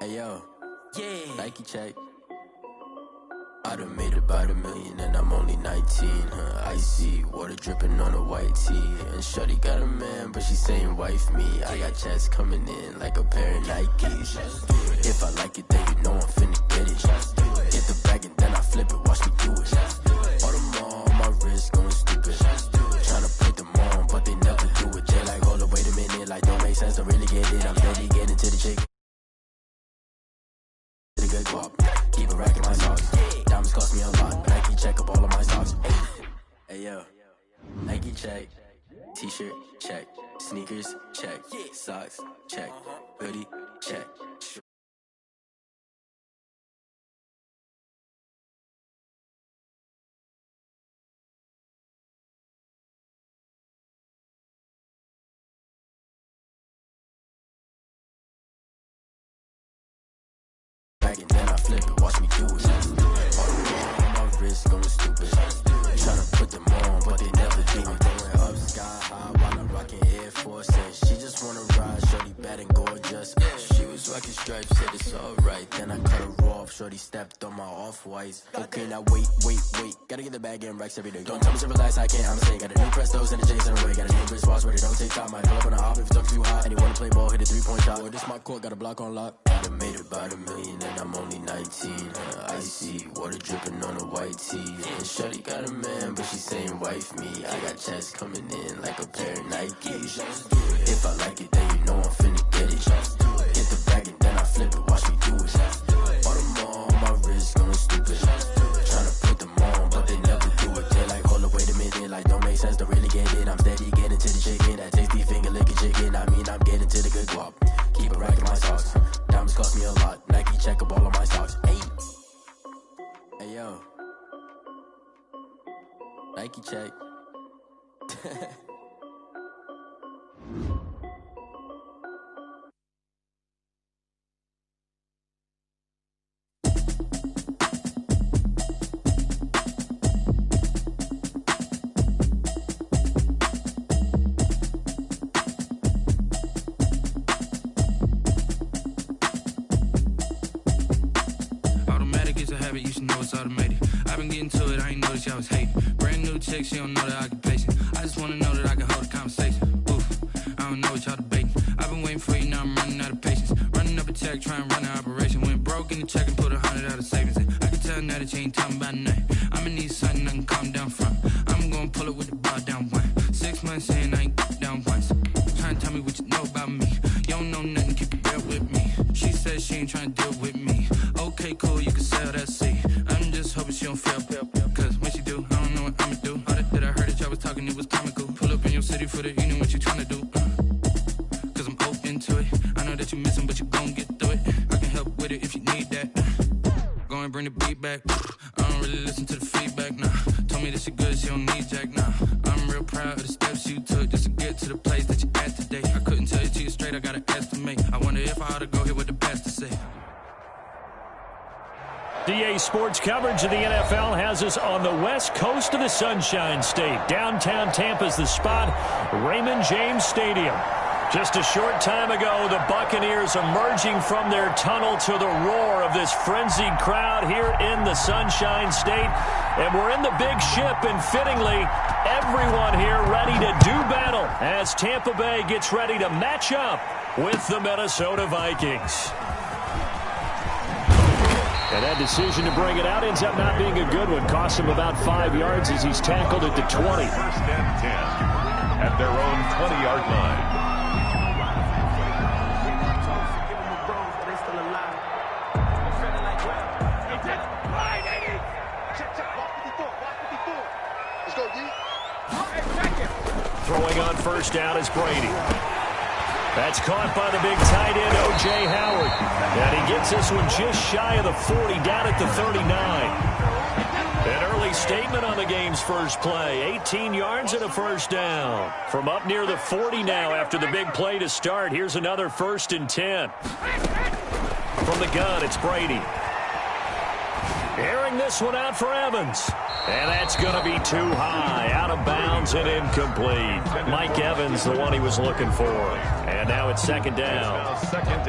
Hey yo, yeah. Nike check. I done made about $1 million and I'm only 19. Icy water dripping on a white tee. And shorty got a man, but she saying wife me. I got checks coming in like a pair of Nikes. If I like it, then you know I'm finna get it. Get the bag and then I flip it, watch me do it. All them on my wrist going stupid. Tryna put them on, but they never do it. They like, hold up, wait a minute, like don't make sense, don't really get it. I'm steady getting to the chick. Good guap. Keep a rack in my socks. Diamonds cost me a lot. Nike check up all of my stocks. Hey yo, Nike check. T-shirt check. Sneakers check. Socks check. Hoodie check. And then I flip it, watch me do it. All my wrist going stupid. Tryna put them on, but they never do it. Going up sky high while I'm rocking Air Forces. She just wanna ride, shorty bad and gorgeous. She was rocking stripes, said it's alright. Then I cut her off, shorty stepped on my off-whites. Okay, now wait. Gotta get the bag and racks every day. Don't tell me to relax, I can't, I'm saying. Got a new Prestos and a J's in the way. Got a new Chris Ross, but it don't take time. I pull up on a hop if it's up too hot. And you wanna play ball, hit a 3-point shot. Or this my court, got a block on lock. I done made about $1 million and I'm only 19. Icy water dripping on a white tee. And shorty got a man, but she saying wife me. I got checks coming in like a pair of Nikes. If I like it, then you know I'm finna get it. Get the bag and then I flip it, watch me do it. All them on my wrist going stupid. Tryna put them on, but they never do it. They like, hold up, wait a minute, like don't make sense, don't really get it. I'm steady getting to the chicken, that tasty finger licking chicken. I mean, I'm getting to the good guap. Keep a rack in my socks. Diamonds cost me a lot. Nike check up all of my stocks. Hey yo, Nike check. You should know it's automated. I've been getting to it, I ain't noticed y'all was hating. Brand new chick, she don't know the occupation. I just wanna know that I can hold a conversation. Oof, I don't know what y'all debating. I've been waiting for you, now I'm running out of patience. Running up a check, trying to run an operation. Went broke in the check and put 100 out of savings in. I can tell now that you ain't talking about nothing. I'ma need something I can calm down from. I'm gonna pull it with the bar down one. 6 months in, I ain't down once. Trying to tell me what you know about me. You don't know nothing, keep it real with me. She said she ain't trying to deal with me. Okay, cool, you can sell that seat. I'm just hoping she don't fail. Cause when she do, I don't know what I'ma do. All that I heard that y'all was talking, it was comical. Pull up in your city for the evening, what you tryna do? Cause I'm open to it. I know that you missing, but you gon' get through it. I can help with it if you need that. Go and bring the beat back. I don't really listen to the feedback, nah. Told me that she good, she don't need jack, nah. I'm real proud of the steps you took just to get to the place that you at today. I couldn't tell it to you straight, I gotta estimate. I wonder if I ought to go here with the best to say. DA Sports coverage of the NFL has us on the west coast of the Sunshine State. Downtown Tampa's the spot, Raymond James Stadium. Just a short time ago, the Buccaneers emerging from their tunnel to the roar of this frenzied crowd here in the Sunshine State. And we're in the big ship, and fittingly, everyone here ready to do battle as Tampa Bay gets ready to match up with the Minnesota Vikings. And that decision to bring it out ends up not being a good one. Costs him about 5 yards as he's tackled at the 20. First and 10 at their own 20-yard line. Throwing on first down is Brady. That's caught by the big tight end, O.J. Howard. And he gets this one just shy of the 40, down at the 39. An early statement on the game's first play. 18 yards and a first down. From up near the 40 now after the big play to start. Here's another 1st and 10. From the gun, it's Brady. Airing this one out for Evans. And that's going to be too high. Out of bounds and incomplete. Mike Evans, the one he was looking for. And now it's second down.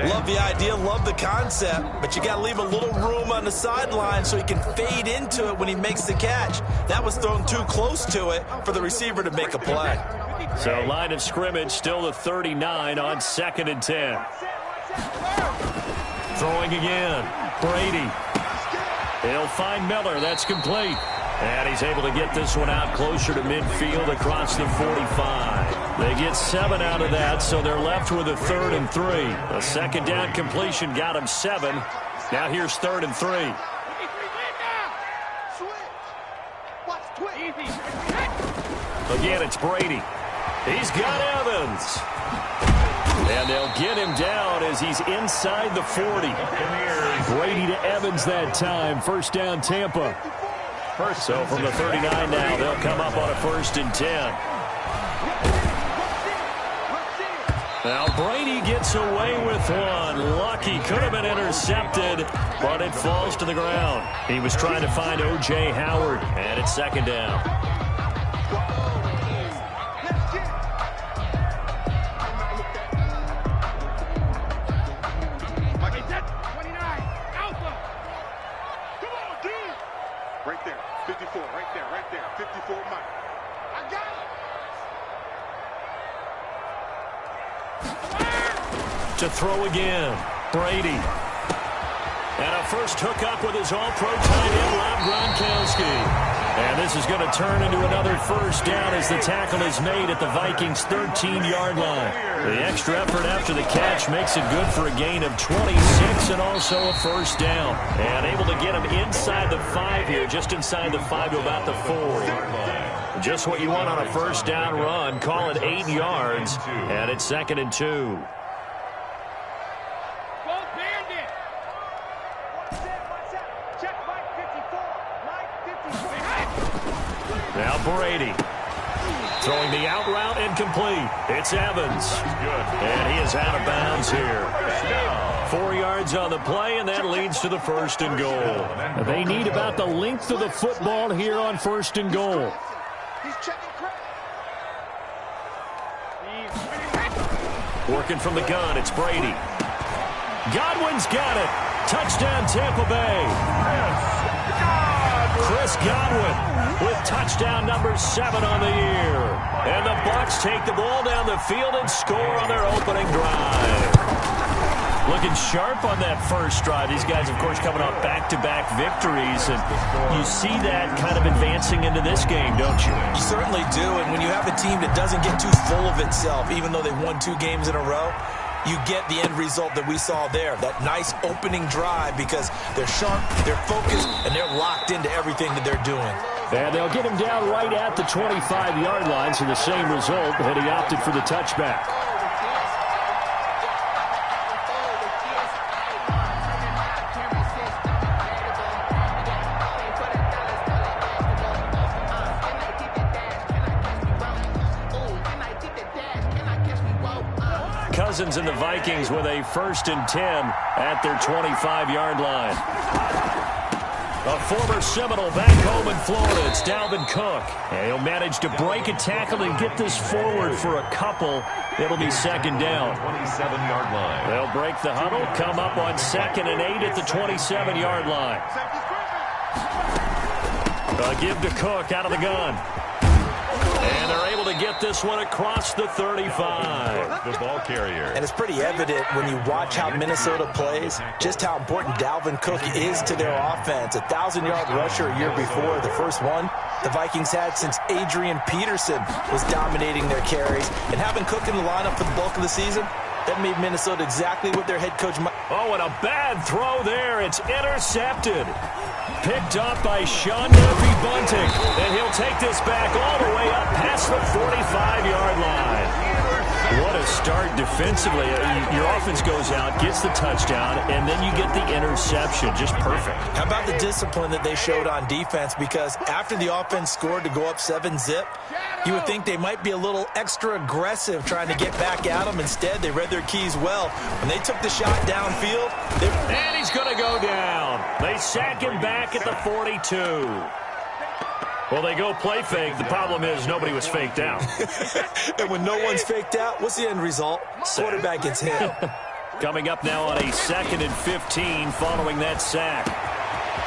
Love the idea, love the concept, but you got to leave a little room on the sideline so he can fade into it when he makes the catch. That was thrown too close to it for the receiver to make a play. So line of scrimmage still the 39 on 2nd and 10. Throwing again. Brady. He'll find Miller. That's complete. And he's able to get this one out closer to midfield across the 45. They get 7 out of that, so they're left with a 3rd and 3. A second down completion got him 7. Now here's 3rd and 3. Again, it's Brady. He's got Evans. And they'll get him down as he's inside the 40. Brady to Evans that time. First down, Tampa. So from the 39 now, they'll come up on a 1st and 10. Now Brady gets away with one. Lucky, could have been intercepted, but it falls to the ground. He was trying to find O.J. Howard, and it's second down. Right there, 54, right there, 54 Mike. I got it! To throw again, Brady. And a first hookup with his all-pro tight end, Rob Gronkowski. And this is going to turn into another first down as the tackle is made at the Vikings' 13-yard line. The extra effort after the catch makes it good for a gain of 26 and also a first down. And able to get him inside the 5 here, just inside the 5 to about the 4. Just what you want on a first down run. Call it 8 yards, and it's 2nd and 2. Now Brady throwing the out route incomplete. It's Evans. And he is out of bounds here. 4 yards on the play, and that leads to the 1st and goal. They need about the length of the football here on 1st and goal. Working from the gun, it's Brady. Godwin's got it. Touchdown, Tampa Bay. Chris Godwin with touchdown number 7 on the year. And the Bucs take the ball down the field and score on their opening drive. Looking sharp on that first drive. These guys, of course, coming off back-to-back victories. And you see that kind of advancing into this game, don't you? You certainly do. And when you have a team that doesn't get too full of itself, even though they've won 2 games in a row, you get the end result that we saw there, that nice opening drive, because they're sharp, they're focused, and they're locked into everything that they're doing. And they'll get him down right at the 25-yard line, so the same result, but he opted for the touchback. Cousins and the Vikings with a 1st and 10 at their 25-yard line. A former Seminole back home in Florida. It's Dalvin Cook. And he'll manage to break a tackle and get this forward for a couple. It'll be 2nd down. 27-yard line. They'll break the huddle, come up on 2nd and 8 at the 27-yard line. A give to Cook out of the gun. And they're able to get this one across the 35. The ball carrier. And it's pretty evident when you watch how Minnesota plays, just how important Dalvin Cook is to their offense. 1,000-yard rusher a year before, the first one the Vikings had since Adrian Peterson was dominating their carries. And having Cook in the lineup for the bulk of the season, that made Minnesota exactly what their head coach might. Oh, and a bad throw there. It's intercepted. Picked up by Sean Murphy-Bunting. And he'll take this back all the way up past the 45-yard line. What a start defensively. Your offense goes out, gets the touchdown, and then you get the interception. Just perfect. How about the discipline that they showed on defense? Because after the offense scored to go up 7-zip, you would think they might be a little extra aggressive trying to get back at them. Instead, they read their keys well. When they took the shot downfield, and he's going to go down. They sack him back at the 42. Well, they go play fake. The problem is nobody was faked out. And when no one's faked out, what's the end result? Quarterback gets hit. Coming up now on a 2nd and 15 following that sack.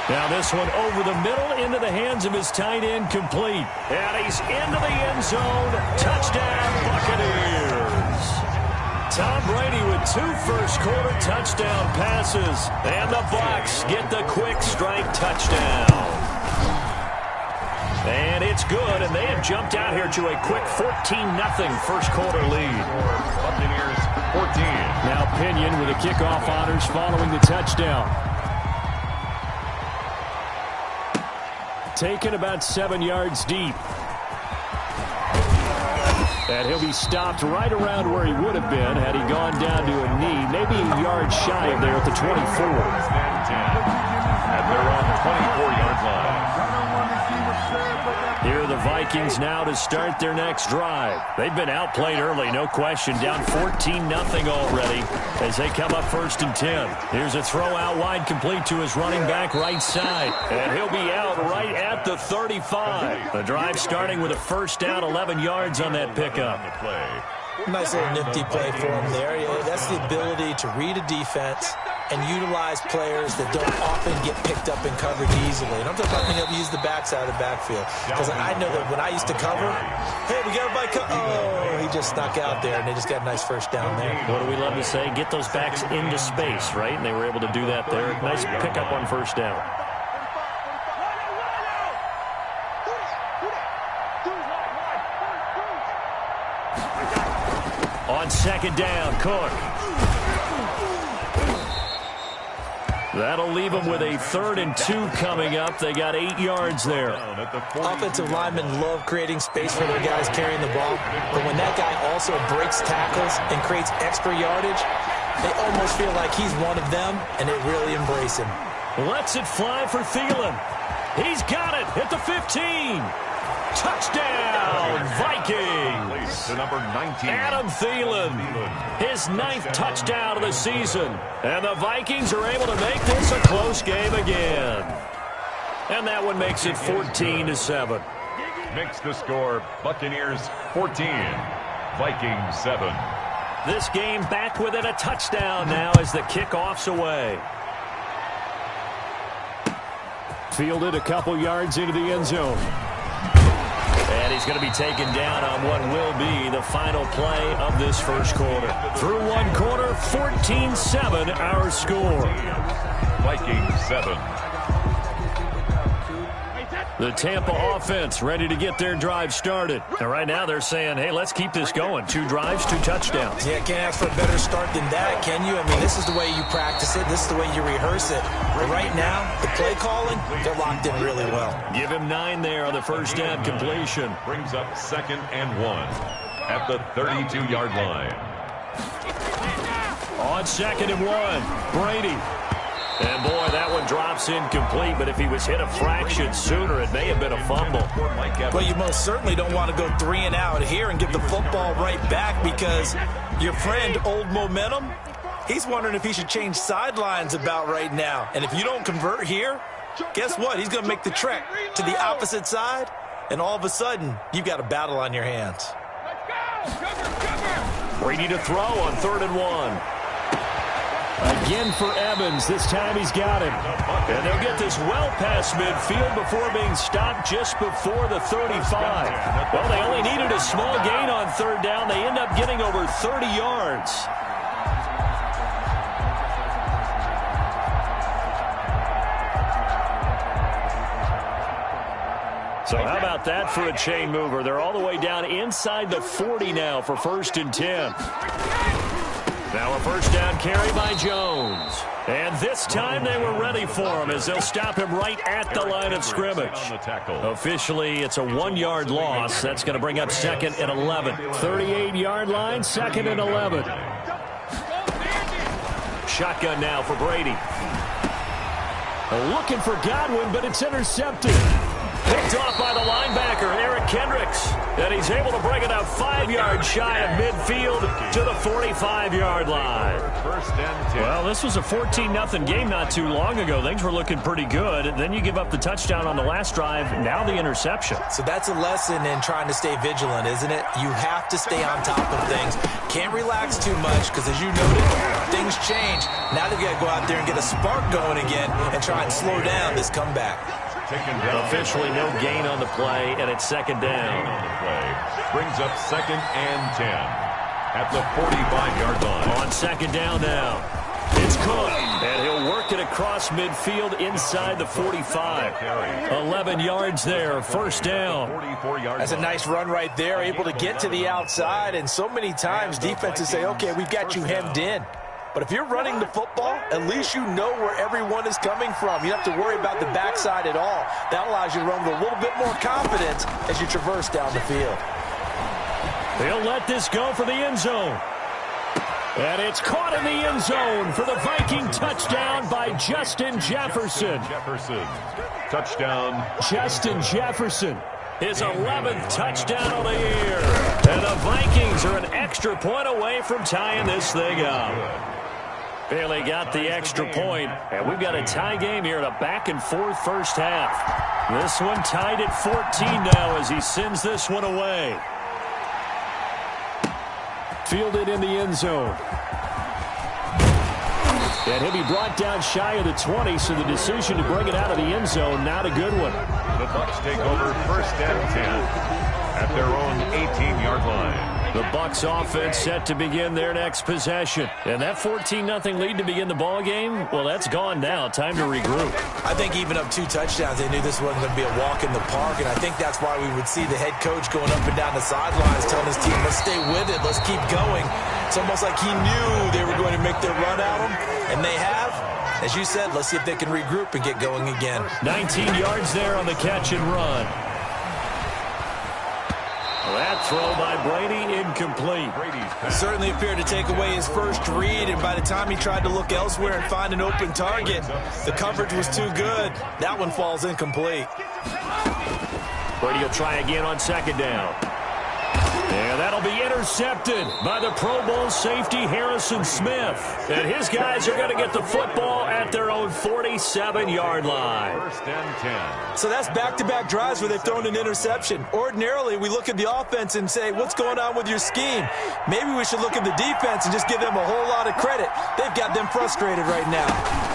Now this one over the middle into the hands of his tight end, complete. And he's into the end zone. Touchdown, Buccaneers. Tom Brady with 2 first-quarter touchdown passes. And the Bucs get the quick strike touchdown. And it's good, and they have jumped out here to a quick 14-0 first-quarter lead. Buccaneers 14. Now Pinion with the kickoff honors following the touchdown. Taken about 7 yards deep. And he'll be stopped right around where he would have been had he gone down to a knee, maybe a yard shy of there at the 24. And they're on the 24-yard line. Here are the Vikings now to start their next drive. They've been outplayed early, no question. Down 14-0 already as they come up 1st and 10. Here's a throw out wide, complete to his running back right side. And he'll be out right at the 35. The drive starting with a first down, 11 yards on that pickup. Nice little nifty play for him there. That's the ability to read a defense and utilize players that don't often get picked up in coverage easily. And I'm talking about being able to use the backside of the backfield. Because I know that when I used to cover, hey, we got everybody oh, he just snuck out there, and they just got a nice first down there. What do we love to say? Get those backs into space, right? And they were able to do that there. Nice pickup on first down. On 2nd down, Cook. That'll leave them with a 3rd and 2 coming up. They got 8 yards there. Offensive linemen love creating space for their guys carrying the ball. But when that guy also breaks tackles and creates extra yardage, they almost feel like he's one of them, and they really embrace him. Lets it fly for Thielen. He's got it at the 15. Touchdown, Vikings! To number 19. Adam Thielen, his 9th touchdown of the season. And the Vikings are able to make this a close game again. And that one makes it 14-7. Makes the score Buccaneers 14, Vikings 7. This game back within a touchdown now as the kickoff's away. Fielded a couple yards into the end zone. And he's going to be taken down on what will be the final play of this first quarter. Through one quarter, 14-7 our score. Vikings 7. The Tampa offense ready to get their drive started. And right now they're saying, hey, let's keep this going. 2 drives, 2 touchdowns. Yeah, can't ask for a better start than that, can you? I mean, this is the way you practice it. This is the way you rehearse it. But right now, the play calling, they're locked in really well. Give him 9 there on the first down completion. Brings up 2nd and 1 at the 32-yard line. On 2nd and 1, Brady. And, boy, that one drops incomplete, but if he was hit a fraction sooner, it may have been a fumble. Well, you most certainly don't want to go 3 and out here and give the football right back because your friend, Old Momentum, he's wondering if he should change sidelines about right now. And if you don't convert here, guess what? He's going to make the trek to the opposite side, and all of a sudden, you've got a battle on your hands. Brady to throw on 3rd and 1. Again for Evans. This time he's got him. And they'll get this well past midfield before being stopped just before the 35. Well, they only needed a small gain on 3rd down. They end up getting over 30 yards. So how about that for a chain mover? They're all the way down inside the 40 now for 1st and 10. Now a first down carry by Jones. And this time they were ready for him as they'll stop him right at the line of scrimmage. Officially, it's a 1-yard loss. That's going to bring up 2nd and 11. 38-yard line, 2nd and 11. Shotgun now for Brady. Looking for Godwin, but it's intercepted. Picked off by the linebacker, Eric Kendricks. And he's able to bring it up 5 yards shy of midfield to the 45-yard line. Well, this was a 14-0 game not too long ago. Things were looking pretty good. Then you give up the touchdown on the last drive. Now the interception. So that's a lesson in trying to stay vigilant, isn't it? You have to stay on top of things. Can't relax too much because, as you noted, things change. Now they've got to go out there and get a spark going again and try and slow down this comeback. Officially no gain on the play, and it's 2nd down. Brings up 2nd and 10 at the 45-yard line. On 2nd down now. It's Cook, and he'll work it across midfield inside the 45. 11 yards there, 1st down. That's a nice run right there, able to get to the outside, and so many times defenses say, okay, we've got you hemmed in. But if you're running the football, at least you know where everyone is coming from. You don't have to worry about the backside at all. That allows you to run with a little bit more confidence as you traverse down the field. They'll let this go for the end zone. And it's caught in the end zone for the Viking touchdown by Justin Jefferson. Touchdown. Justin Jefferson. His 11th touchdown of the year. And the Vikings are an extra point away from tying this thing up. Bailey got the extra point, and we've got a tie game here in a back-and-forth first half. This one tied at 14 now as he sends this one away. Fielded in the end zone. And he'll be brought down shy of the 20, so the decision to bring it out of the end zone, not a good one. The Bucs take over 1st and 10 at their own 18-yard line. The Bucs offense set to begin their next possession. And that 14-0 lead to begin the ball game, well, that's gone now. Time to regroup. I think even up 2 touchdowns, they knew this wasn't going to be a walk in the park, and I think that's why we would see the head coach going up and down the sidelines telling his team, let's stay with it, let's keep going. It's almost like he knew they were going to make their run at him, and they have. As you said, let's see if they can regroup and get going again. 19 yards there on the catch and run. That throw by Brady incomplete. Certainly appeared to take away his first read, and by the time he tried to look elsewhere and find an open target, the coverage was too good. That one falls incomplete. Brady will try again on 2nd down. And that'll be intercepted by the Pro Bowl safety Harrison Smith. And his guys are going to get the football at their own 47-yard line. 1st and 10. So that's back-to-back drives where they've thrown an interception. Ordinarily, we look at the offense and say, what's going on with your scheme? Maybe we should look at the defense and just give them a whole lot of credit. They've got them frustrated right now.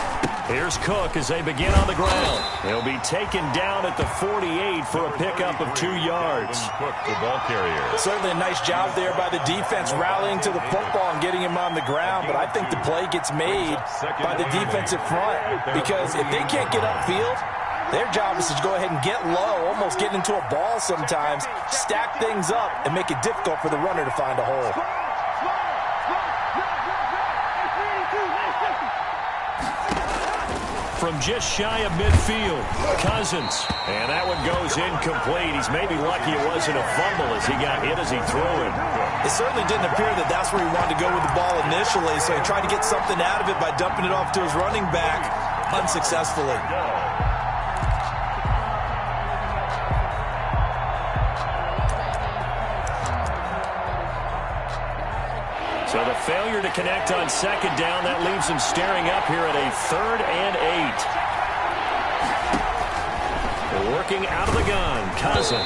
Here's Cook as they begin on the ground. He'll be taken down at the 48 for a pickup of 2 yards. Cook, the ball carrier. Certainly a nice job there by the defense rallying to the football and getting him on the ground, but I think the play gets made by the defensive front because if they can't get upfield, their job is to go ahead and get low, almost get into a ball sometimes, stack things up, and make it difficult for the runner to find a hole. From just shy of midfield, Cousins. And that one goes incomplete. He's maybe lucky it wasn't a fumble as he got hit as he threw it. It certainly didn't appear that that's where he wanted to go with the ball initially, so he tried to get something out of it by dumping it off to his running back unsuccessfully. So the failure to connect on 2nd down, that leaves him staring up here at a 3rd and 8. Working out of the gun, Cousins.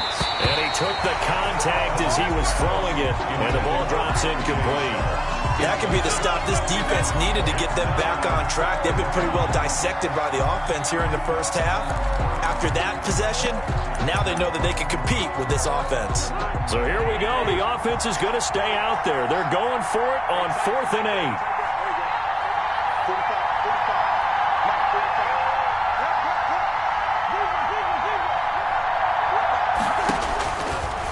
And he took the contact as he was throwing it, and the ball drops incomplete. That could be the stop this defense needed to get them back on track. They've been pretty well dissected by the offense here in the first half. After that possession, now they know that they can compete with this offense. So here we go. The offense is going to stay out there. They're going for it on 4th and 8.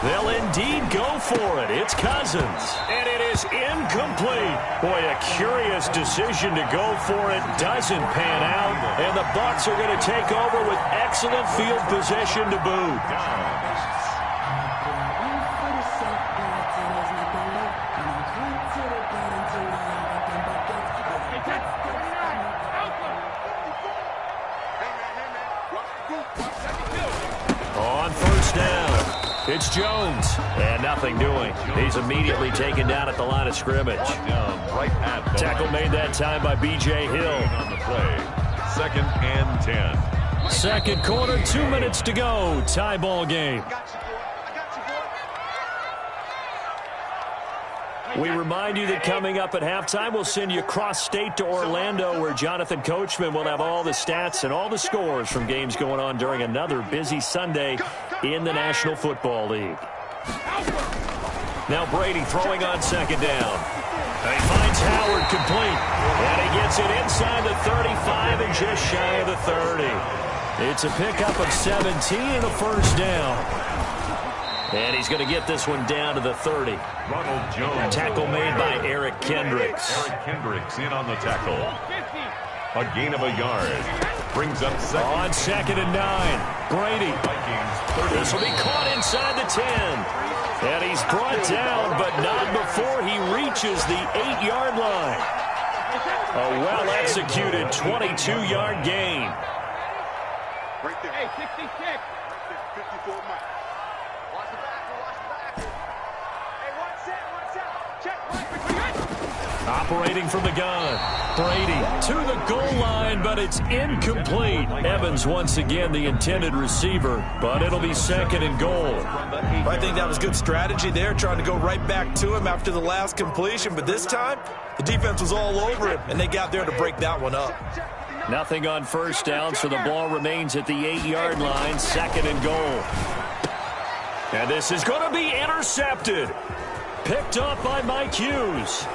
They'll end indeed go for it. It's Cousins. And it is incomplete. Boy, a curious decision to go for it doesn't pan out. And the Bucs are going to take over with excellent field possession to boot. On first down, it's Jones. And nothing doing. He's immediately taken down at the line of scrimmage. Tackle made that time by B.J. Hill. On the play. 2nd and 10. Second quarter, 2 minutes to go. Tie ball game. We remind you that coming up at halftime, we'll send you cross-state to Orlando, where Jonathan Coachman will have all the stats and all the scores from games going on during another busy Sunday in the National Football League. Now Brady throwing on second down. He finds Howard complete, and he gets it inside the 35 and just shy of the 30. It's a pickup of 17 and a first down. And he's going to get this one down to the 30. Ronald Jones. Tackle made by Eric Kendricks. Eric Kendricks in on the tackle. A gain of a yard. Brings up second. On 2nd and 9. Brady. Vikings. This will be caught inside the 10. And he's brought down, but not before he reaches the 8-yard line. A well-executed 22-yard gain. Right there. Hey, 66. Right there, 54 Mike. Operating from the gun. Brady to the goal line, but it's incomplete. Evans once again the intended receiver, but it'll be 2nd and goal. I think that was good strategy there, trying to go right back to him after the last completion. But this time, the defense was all over him, and they got there to break that one up. Nothing on first down, so the ball remains at the 8-yard line, 2nd and goal. And this is going to be intercepted. Picked up by Mike Hughes.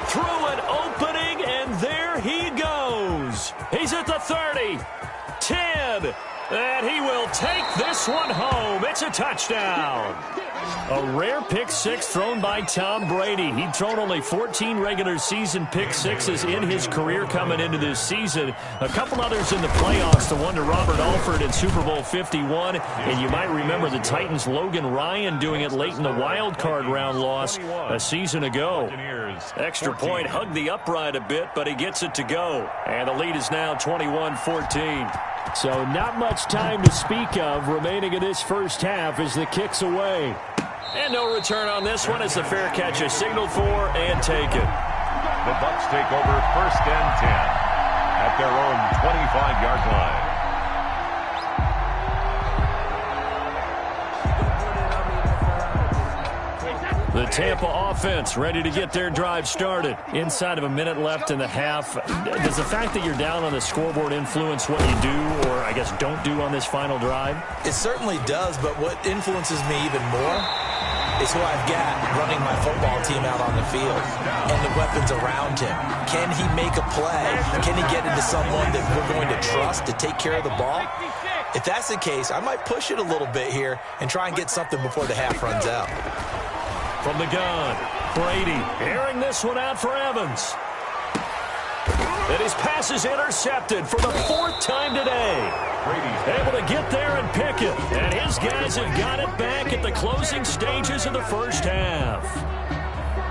Through an opening, and there he goes. He's at the 30, 10, and he will take this one home. It's a touchdown. A rare pick six thrown by Tom Brady. He'd thrown only 14 regular season pick sixes in his career coming into this season. A couple others in the playoffs, the one to Robert Alford in Super Bowl 51. And you might remember the Titans' Logan Ryan doing it late in the wild card round loss a season ago. Extra point hugged the upright a bit, but he gets it to go. And the lead is now 21-14. So not much time to speak of remaining in this first half as the kick's away. And no return on this one as the fair catch is signaled for and taken. The Bucs take over 1st and 10 at their own 25-yard line. The Tampa offense ready to get their drive started. Inside of a minute left in the half. Does the fact that you're down on the scoreboard influence what you do, or I guess don't do on this final drive? It certainly does, but what influences me even more is who I've got running my football team out on the field and the weapons around him. Can he make a play? Can he get into someone that we're going to trust to take care of the ball? If that's the case, I might push it a little bit here and try and get something before the half runs out. From the gun, Brady airing this one out for Evans. And his pass is intercepted for the 4th time today. Brady's able to get there and pick it. And his guys have got it back at the closing stages of the first half.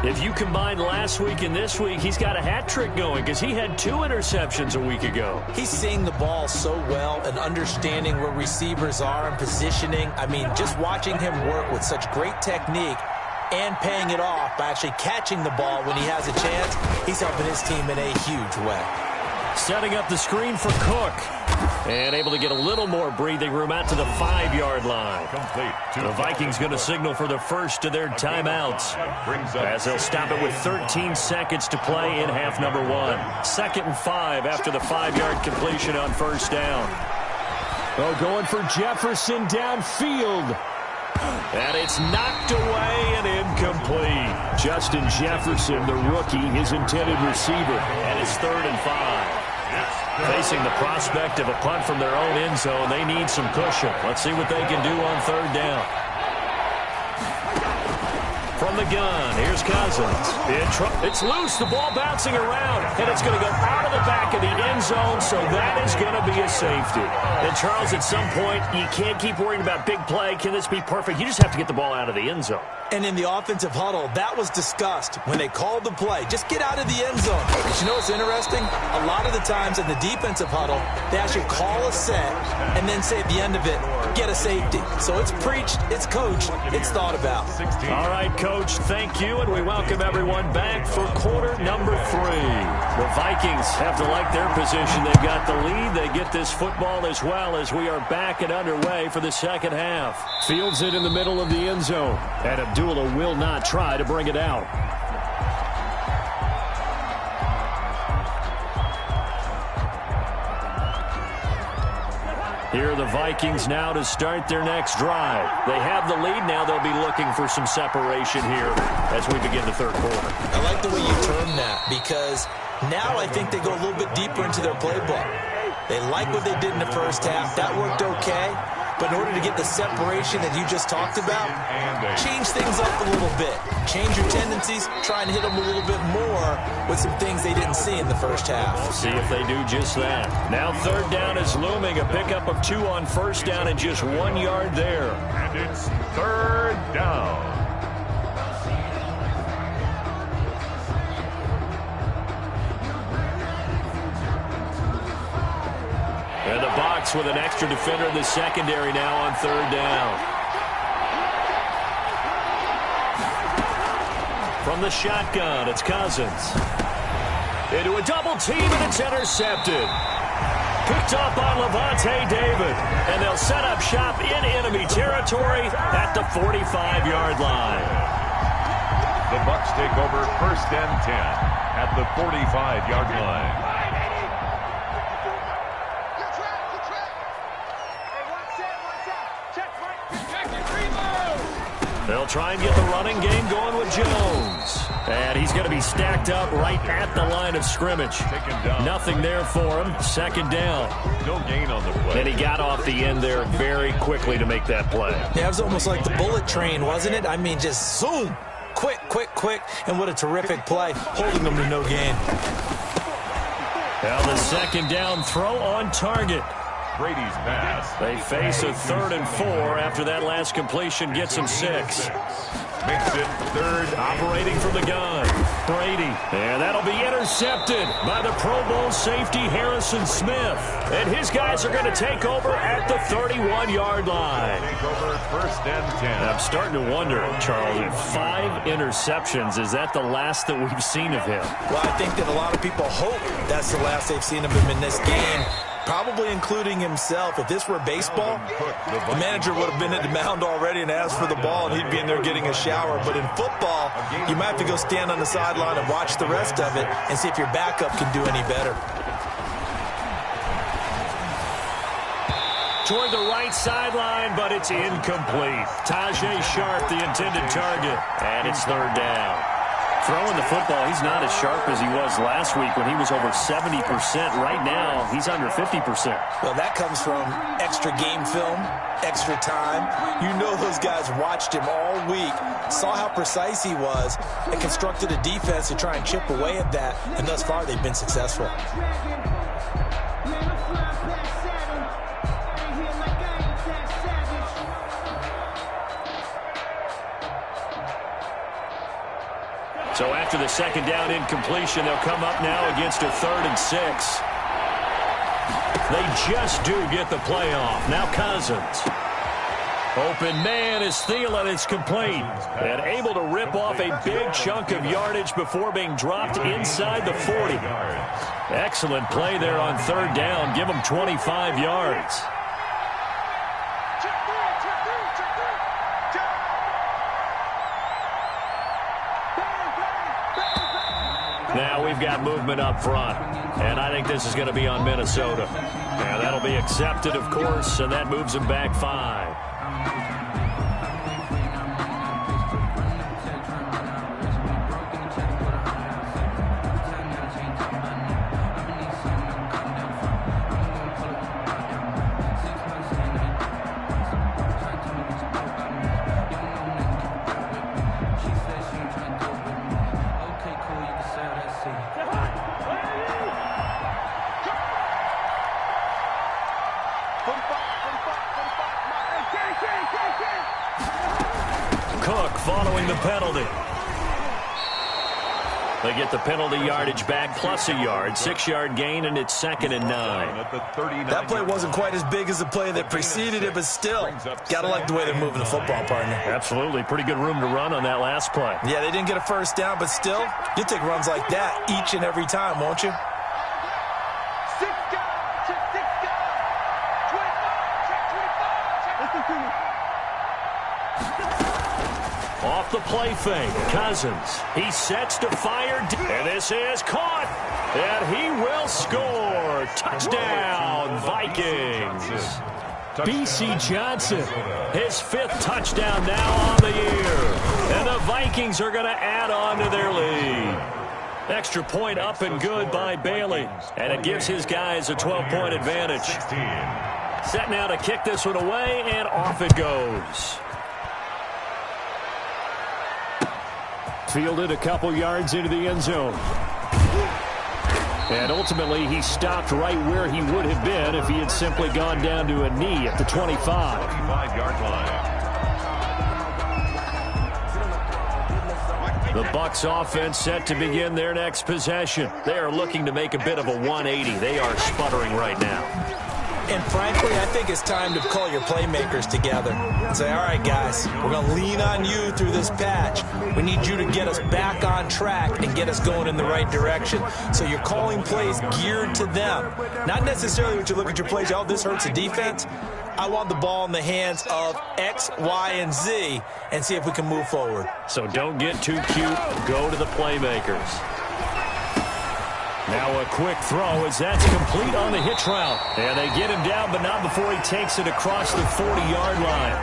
If you combine last week and this week, he's got a hat trick going because he had 2 interceptions a week ago. He's seeing the ball so well and understanding where receivers are and positioning. I mean, just watching him work with such great technique and paying it off by actually catching the ball when he has a chance, he's helping his team in a huge way. Setting up the screen for Cook. And able to get a little more breathing room out to the 5-yard line. The Vikings going to signal for the first of their timeouts, as they'll stop it with 13 seconds to play in half number 1. 2nd and 5 after the 5-yard completion on first down. Oh, going for Jefferson downfield. And it's knocked away and incomplete. Justin Jefferson, the rookie, his intended receiver, and it's 3rd and 5. Facing the prospect of a punt from their own end zone, they need some cushion. Let's see what they can do on 3rd down. From the gun, here's Cousins. It's loose, the ball bouncing around, and it's going to go out of the back of the end zone, so that is going to be a safety. And, Charles, at some point, you can't keep worrying about big play. Can this be perfect? You just have to get the ball out of the end zone. And in the offensive huddle, that was discussed when they called the play. Just get out of the end zone. But you know what's interesting? A lot of the times in the defensive huddle, they actually call a set and then say at the end of it, get a safety. So it's preached, it's coached, it's thought about. All right, Coach, thank you, and we welcome everyone back for quarter number 3. The Vikings have to like their position. They've got the lead. They get this football as well as we are back and underway for the second half. Fields it in the middle of the end zone, and Abdullah will not try to bring it out. Here are the Vikings now to start their next drive. They have the lead. Now they'll be looking for some separation here as we begin the third quarter. I like the way you term that because now I think they go a little bit deeper into their playbook. They like what they did in the first half. That worked okay. But in order to get the separation that you just talked about, change things up a little bit. Change your tendencies, try and hit them a little bit more with some things they didn't see in the first half. We'll see if they do just that. Now third down is looming. A pickup of 2 on first down and just 1 yard there. And it's third down. And the box with an extra defender in the secondary now on third down. From the shotgun, it's Cousins. Into a double team, and it's intercepted. Picked up on Levante David. And they'll set up shop in enemy territory at the 45-yard line. The Bucs take over first and 10 at the 45-yard line. They'll try and get the running game going with Jones. And he's going to be stacked up right at the line of scrimmage. Nothing there for him. Second down. No gain on the play. And he got off the end there very quickly to make that play. Yeah, it was almost like the bullet train, wasn't it? I mean, just zoom. Quick, quick, quick. And what a terrific play, holding them to no gain. Now the second down throw on target. Brady's pass. They face a 3rd and 4 after that last completion gets him 6. Makes it third. Operating from the gun. Brady. And that'll be intercepted by the Pro Bowl safety Harrison Smith. And his guys are going to take over at the 31-yard line. Take over first and 10. I'm starting to wonder, Charles, 5 interceptions. Is that the last that we've seen of him? Well, I think that a lot of people hope that's the last they've seen of him in this game. Probably including himself. If this were baseball, the manager would have been at the mound already and asked for the ball, and he'd be in there getting a shower. But in football, you might have to go stand on the sideline and watch the rest of it and see if your backup can do any better. Toward the right sideline, but it's incomplete. Tajay Sharp, the intended target, and it's third down. Throwing the football, he's not as sharp as he was last week when he was over 70%. Right now, he's under 50%. Well, that comes from extra game film, extra time. You know those guys watched him all week, saw how precise he was, and constructed a defense to try and chip away at that, and thus far they've been successful. So after the second down incompletion, they'll come up now against a 3rd and 6. They just do get the playoff. Now Cousins. Open man is Thielen. It's complete. And able to rip off a big chunk of yardage before being dropped inside the 40. Excellent play there on third down. Give them 25 yards. Now we've got movement up front, and I think this is going to be on Minnesota. Yeah, that'll be accepted, of course, and that moves them back 5. following the penalty. They get the penalty yardage back plus a yard, 6-yard gain, and it's 2nd and 9. That play wasn't quite as big as the play that preceded it, but still, got to like the way they're moving the football, partner. Absolutely. Pretty good room to run on that last play. Yeah, they didn't get a first down, but still, you'll take runs like that each and every time, won't you? Off the play fake, Cousins. He sets to fire, and this is caught, and he will score. Touchdown, Vikings. B.C. Johnson, his 5th touchdown now on the year, and the Vikings are going to add on to their lead. Extra point up and good by Bailey, and it gives his guys a 12-point advantage. Set now to kick this one away, and off it goes. Fielded a couple yards into the end zone. And ultimately, he stopped right where he would have been if he had simply gone down to a knee at the 25. 25-yard line. The Bucs offense set to begin their next possession. They are looking to make a bit of a 180. They are sputtering right now. And frankly, I think it's time to call your playmakers together and say, all right, guys, we're going to lean on you through this patch. We need you to get us back on track and get us going in the right direction. So you're calling plays geared to them. Not necessarily what you look at your plays, oh, this hurts the defense. I want the ball in the hands of X, Y, and Z and see if we can move forward. So don't get too cute. Go to the playmakers. Now a quick throw as that's complete on the hitch route. And they get him down, but not before he takes it across the 40-yard line.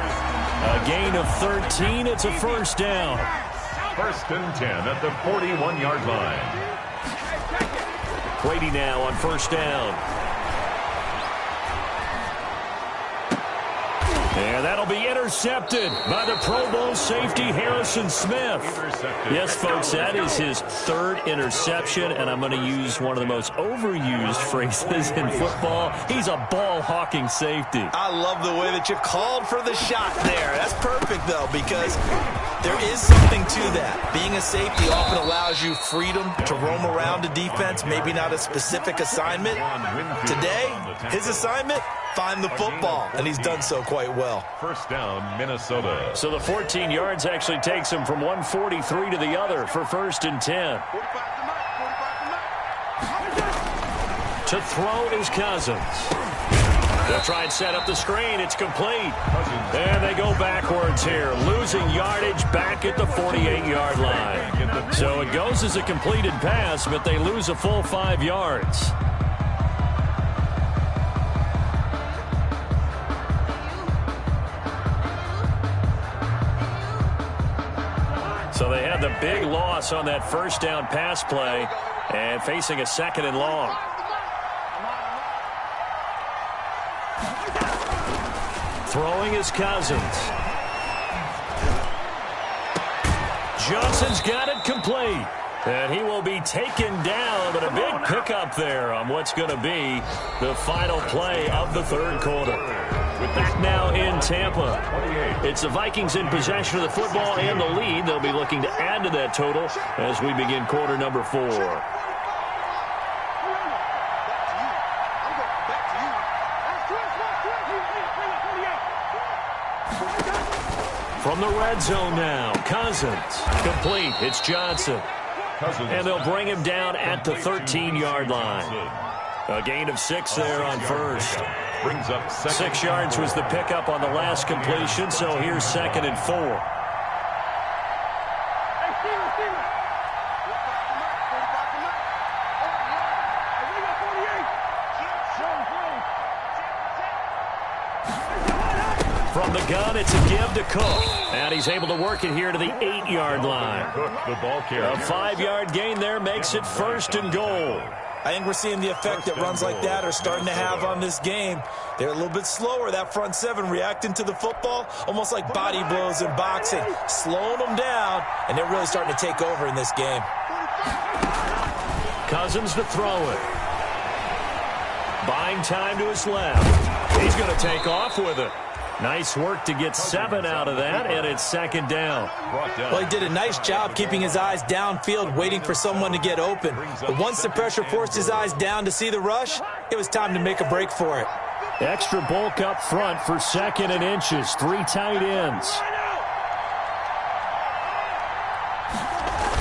A gain of 13. It's a first down. 1st and 10 at the 41-yard line. Brady now on first down. And that'll be intercepted by the Pro Bowl safety Harrison Smith. Yes, folks, that is his 3rd interception, and I'm going to use one of the most overused phrases in football. He's a ball-hawking safety. I love the way that you called for the shot there. That's perfect, though, because there is something to that. Being a safety often allows you freedom to roam around a defense, maybe not a specific assignment. Today, his assignment, find the football, and he's done so quite well. First down, Minnesota. So the 14 yards actually takes him from 143 to the other for 1st and 10. To throw is Cousins. They'll try and set up the screen. It's complete. And they go backwards here, losing yardage back at the 48-yard line. So it goes as a completed pass, but they lose a full 5 yards. So they had the big loss on that first down pass play and facing a 2nd and long. Throwing is Cousins. Johnson's got it complete. And he will be taken down, but a big pickup there on what's going to be the final play of the 3rd quarter. Back now in Tampa. It's the Vikings in possession of the football and the lead. They'll be looking to add to that total as we begin quarter number 4. From the red zone now, Cousins. Complete. It's Johnson. And they'll bring him down at the 13-yard line. A gain of 6 there on first. Brings up 6 yards was the pickup on the last completion, so here's 2nd and 4. From the gun, it's a give to Cook. And he's able to work it here to the 8-yard line. A 5-yard gain there makes it 1st and goal. I think we're seeing the effect that runs like that are starting to have on this game. They're a little bit slower, that front 7 reacting to the football, almost like body blows in boxing, slowing them down, and they're really starting to take over in this game. Cousins to throw it. Buying time to his left. He's going to take off with it. Nice work to get 7 out of that, and it's second down. Well, he did a nice job keeping his eyes downfield, waiting for someone to get open. But once the pressure forced his eyes down to see the rush, it was time to make a break for it. Extra bulk up front for 2nd and inches. 3 tight ends.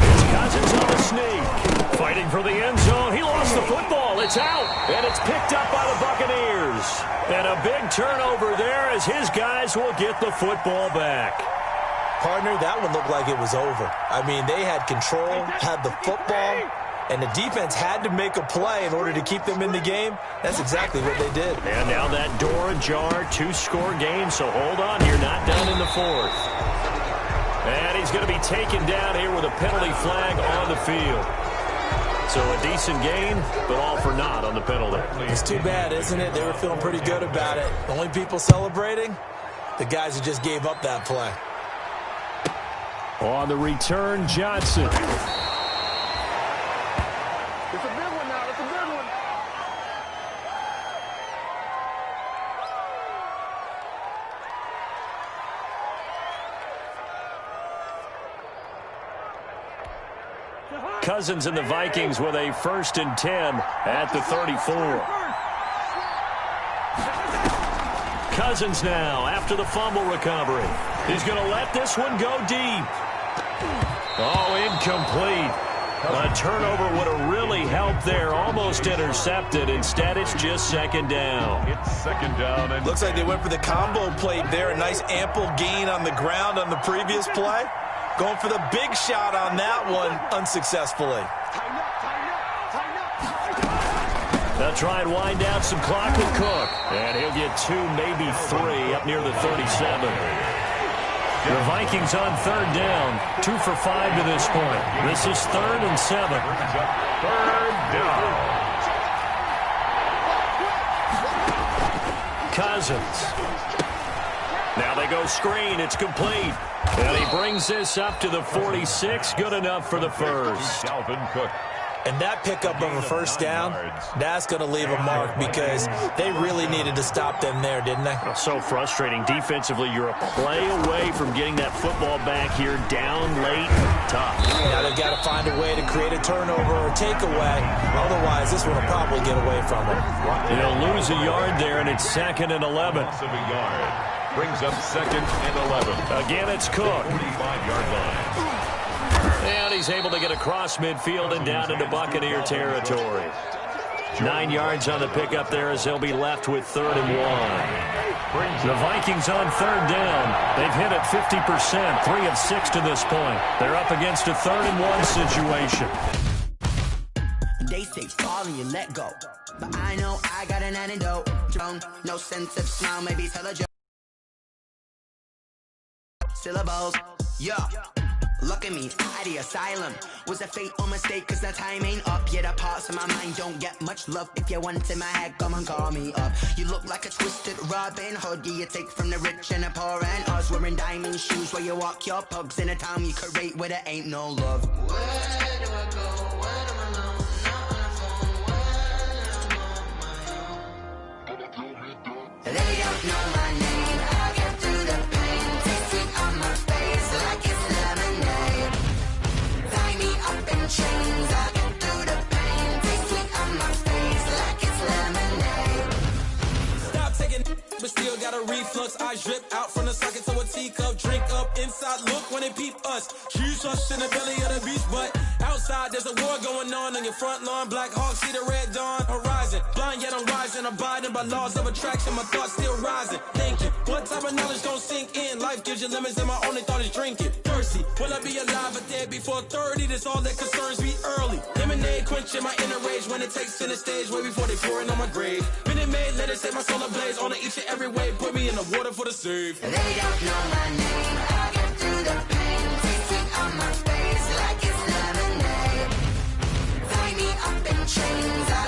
It's Cousins on the sneak. Fighting for the end zone. He lost the football. It's out. And it's picked up by the Buccaneers. And a big turnover there as his guys will get the football back. Partner, that one looked like it was over. I mean, they had control, had the football, and the defense had to make a play in order to keep them in the game. That's exactly what they did. And now that door ajar, 2-score game, so hold on, you're not done in the 4th. And he's going to be taken down here with a penalty flag on the field. So a decent gain, but all for naught on the penalty. It's too bad, isn't it? They were feeling pretty good about it. The only people celebrating, the guys who just gave up that play. On the return, Johnson. It's a big one now. It's a big one. Cousins and the Vikings with a 1st and 10 at the 34. Cousins now after the fumble recovery. He's going to let this one go deep. Oh, incomplete. A turnover would have really helped there. Almost intercepted. Instead, it's just 2nd down. It's 2nd down. And looks like they went for the combo play there. A nice ample gain on the ground on the previous play. Going for the big shot on that one unsuccessfully. They'll try and wind down some clock with Cook. And he'll get 2, maybe 3 up near the 37. The Vikings on 3rd down. 2 for 5 to this point. This is 3rd and 7. 3rd down. Cousins. Now they go screen. It's complete. And he brings this up to the 46. Good enough for the first. Dalvin Cook. And that pickup of a 1st down, that's going to leave a mark because they really needed to stop them there, didn't they? So frustrating. Defensively, you're a play away from getting that football back here down late. Tough. Now they've got to find a way to create a turnover or takeaway. Otherwise, this one will probably get away from them. They'll lose a yard there, and it's 2nd and 11. Loss of a yard. Brings up 2nd and 11. Again, it's Cook. 45-yard line. And he's able to get across midfield and down into Buccaneer territory. 9 yards on the pickup there as they'll be left with 3rd and 1. The Vikings on 3rd down. They've hit it 50%, 3 of 6 to this point. They're up against a 3rd and 1 situation. They say fall and you let go, but I know I got an antidote. No sense of smile, maybe tell a joke. Syllables, yeah. Look at me, out the asylum. Was a fate or mistake, cause the time ain't up. Yeah, the parts of my mind don't get much love. If you want in my head, come and call me up. You look like a twisted Robin Hood. Yeah, you take from the rich and the poor and us. Wearing diamond shoes where you walk your pugs in a town you create where there ain't no love. Where do I go? Where am I alone? Not on the phone. When I'm on my own. They don't know my name. I get through the pain. Taste sweet on my face like it's lemonade. Tie me up in chains. I get through the pain. Taste sweet on my face like it's lemonade. Stop taking but still got a reflux. I drip out from the socket to a teacup. Drink up inside, look when they peep us. Huge us in the belly of the beast, but outside there's a war going on your front lawn. Black Hawk see the red dawn horizon. Blind yet I'm rising, abiding by laws of attraction. My thoughts still rising. Thinking, what type of knowledge gon' sink in? Life gives you limits and my only thought is drinking. Thirsty, will I be alive or dead before 30? That's all that concerns me early. Lemonade quenching my inner rage when it takes center stage way before they pour it on my grave. Minute Maid, let it set my soul ablaze on each and every way. Put me in the water for the save. They don't know my name. I get through the pain. Taste sweet on my face like it's lemonade. Tie me up in chains. I